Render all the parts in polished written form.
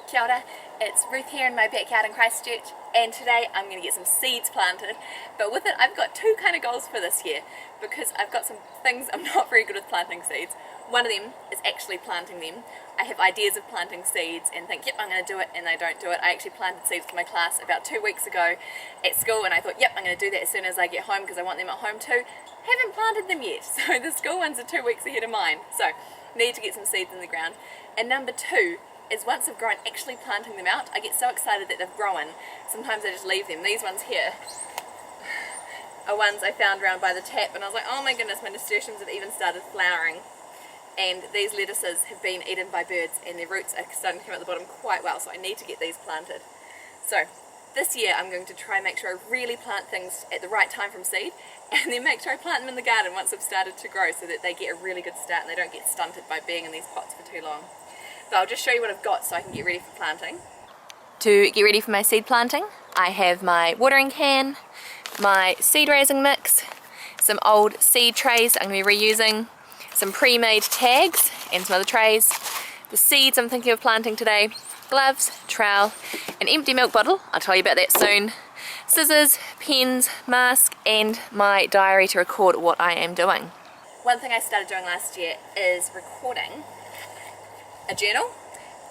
Kia ora, it's Ruth here in my backyard in Christchurch, and today I'm going to get some seeds planted. But with it I've got two kind of goals for this year, because I've got some things I'm not very good with planting seeds. One of them is actually planting them. I have ideas of planting seeds and think, yep, I'm going to do it, and I don't do it. I actually planted seeds for my class about 2 weeks ago at school, and I thought, yep, I'm going to do that as soon as I get home because I want them at home too. Haven't planted them yet, so the school ones are 2 weeks ahead of mine. So need to get some seeds in the ground. And number two is once they've grown, actually planting them out. I get so excited that they've grown, sometimes I just leave them. These ones here are ones I found around by the tap, and I was like, oh my goodness, my nasturtiums have even started flowering. And these lettuces have been eaten by birds, and their roots are starting to come out the bottom quite well, so I need to get these planted. So this year I'm going to try and make sure I really plant things at the right time from seed, and then make sure I plant them in the garden once they've started to grow, so that they get a really good start and they don't get stunted by being in these pots for too long. But I'll just show you what I've got so I can get ready for planting. To get ready for my seed planting, I have my watering can, my seed raising mix, some old seed trays I'm going to be reusing, some pre-made tags and some other trays, the seeds I'm thinking of planting today, gloves, trowel, an empty milk bottle, I'll tell you about that soon, scissors, pens, mask, and my diary to record what I am doing. One thing I started doing last year is recording a journal,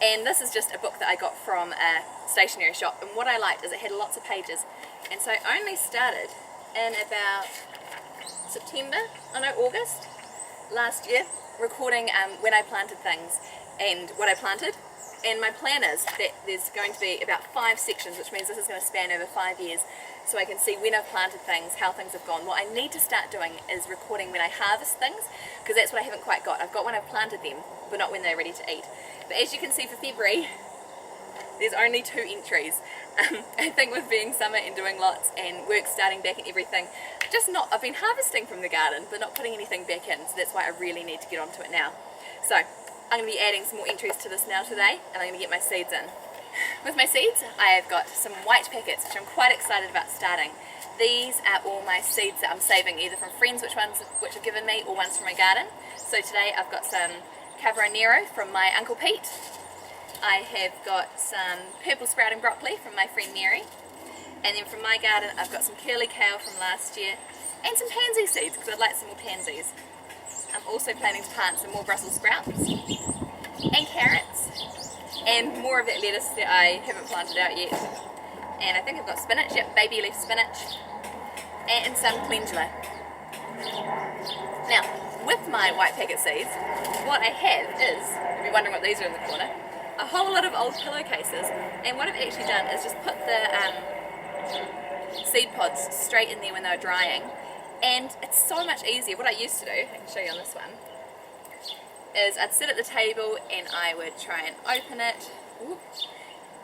and this is just a book that I got from a stationery shop, and what I liked is it had lots of pages, and so I only started in about August last year, recording when I planted things and what I planted. And my plan is that there's going to be about 5 sections, which means this is going to span over 5 years, so I can see when I've planted things, how things have gone. What I need to start doing is recording when I harvest things, because that's what I haven't quite got. I've got when I've planted them, but not when they're ready to eat. But as you can see, for February, there's only 2 entries. I think with being summer and doing lots and work starting back and everything, I've been harvesting from the garden, but not putting anything back in, so that's why I really need to get onto it now. So I'm going to be adding some more entries to this now today, and I'm going to get my seeds in. With my seeds, I have got some white packets, which I'm quite excited about starting. These are all my seeds that I'm saving, either from friends which have given me, or ones from my garden. So today I've got some Cavaronero from my Uncle Pete. I have got some purple sprouting broccoli from my friend Mary. And then from my garden I've got some curly kale from last year, and some pansy seeds because I'd like some more pansies. I'm also planning to plant some more Brussels sprouts and carrots and more of that lettuce that I haven't planted out yet. And I think I've got spinach, yep, baby leaf spinach, and some calendula. Now, with my white packet seeds, what I have is, you'll be wondering what these are in the corner, a whole lot of old pillowcases, and what I've actually done is just put the seed pods straight in there when they were drying. And it's so much easier. What I used to do, I can show you on this one, is I'd sit at the table and I would try and open it. Ooh,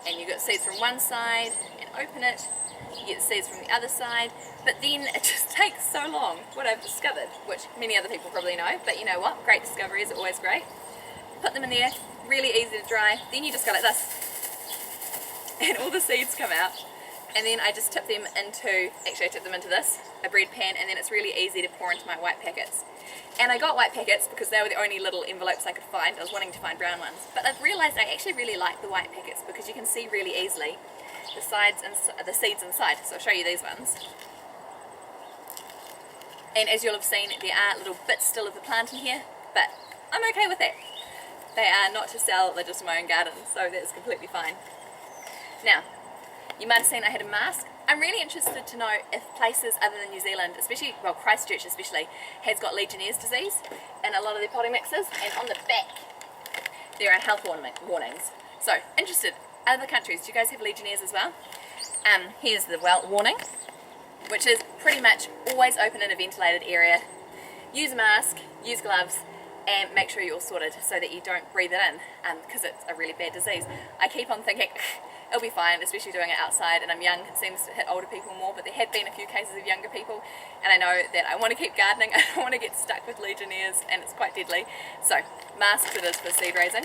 and you got seeds from one side, and open it, you get the seeds from the other side, but then it just takes so long. What I've discovered, which many other people probably know, but you know what, great discoveries are always great. Put them in there, really easy to dry, then you just go like this, and all the seeds come out. And then I just tip them into, actually I tip them into this, a bread pan, and then it's really easy to pour into my white packets. And I got white packets because they were the only little envelopes I could find. I was wanting to find brown ones. But I've realised I actually really like the white packets because you can see really easily the sides and the seeds inside. So I'll show you these ones. And as you'll have seen, there are little bits still of the plant in here, but I'm okay with that. They are not to sell, they're just in my own garden, so that's completely fine. Now, you might have seen I had a mask. I'm really interested to know if places other than New Zealand, especially, well, Christchurch especially, has got Legionnaire's disease in a lot of their potting mixes, and on the back there are health warnings. So, interested, other countries, do you guys have Legionnaire's as well? Here's the warning, which is pretty much always open in a ventilated area, use a mask, use gloves, and make sure you're all sorted so that you don't breathe it in, because it's a really bad disease. I keep on thinking, it'll be fine, especially doing it outside, and I'm young, it seems to hit older people more, but there have been a few cases of younger people, and I know that I want to keep gardening, I don't want to get stuck with Legionnaire's, and it's quite deadly. So, masks it is for seed raising.